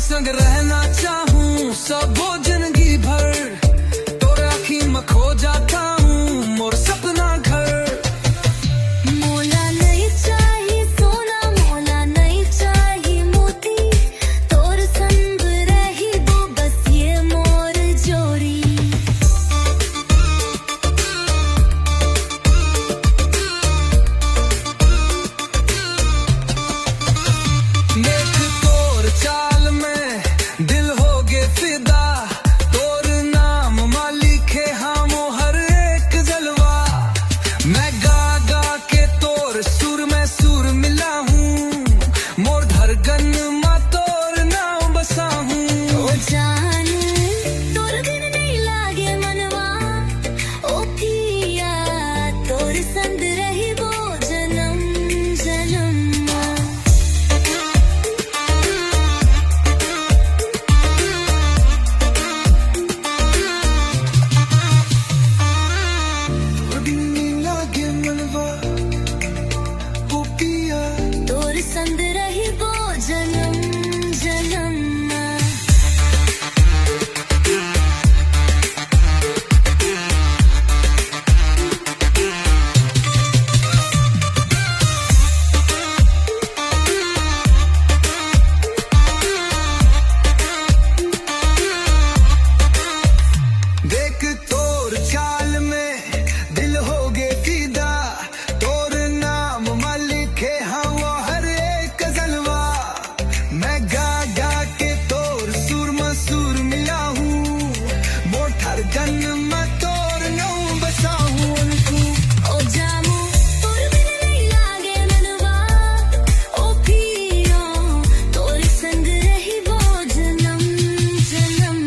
संग रहना चाहूं सब जिंदगी भर, तोरे आँखी में खो जाता हूँ मोर सपना घर। मोला नहीं चाहिए सोना, मोला नहीं चाहिए मोती, तोर संग रही दो बस ये मोर जोड़ी। देख तोर चाल में दिल हो गे फिदा, तोर नाम मालिक है हम हर एक जलवा। मैं गा गा के तोर सुर में सुर मिला हूँ, मोर धड़कन में तोर नाम बसा हूँ। ओ जान तोर बिन नहीं लागे मनवा, ओ पिया तोर संग रही वो जन्म जन्म। लागे मनवा ओ पिया, तोर संग रही वो जन्म जन्म। देख तोर चाल में दिल हो गे फिदा, तोर नाम मालिक है हाँ वो हर एक जलवा। मैं गा गा के तोर सुर में सुर मिला हूँ, मोर धड़कन में तोर नाम बसा हूँ उनको। ओ जामू तोर बिन नहीं लागे मनवा, ओ पिया तोर संग रही वो जन्म जन्म।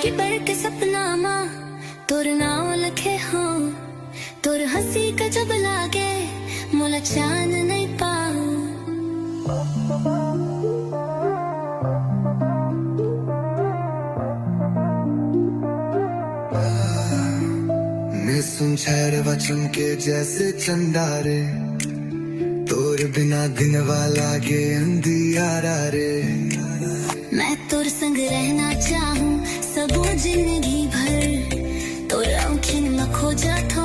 की बढ़ के सपना माँ तोर नाम लिखे हो, तोर हंसी का जब लागे मोला चान नहीं पाऊं। मैं सुनछारवा चमके जैसे चंदारे, तोर बिना दिन वाला गे अंधियारा रे। मैं तोर संग रहना चाहूँ सब जिंदगी भर, तोर आँखिन में खो जाता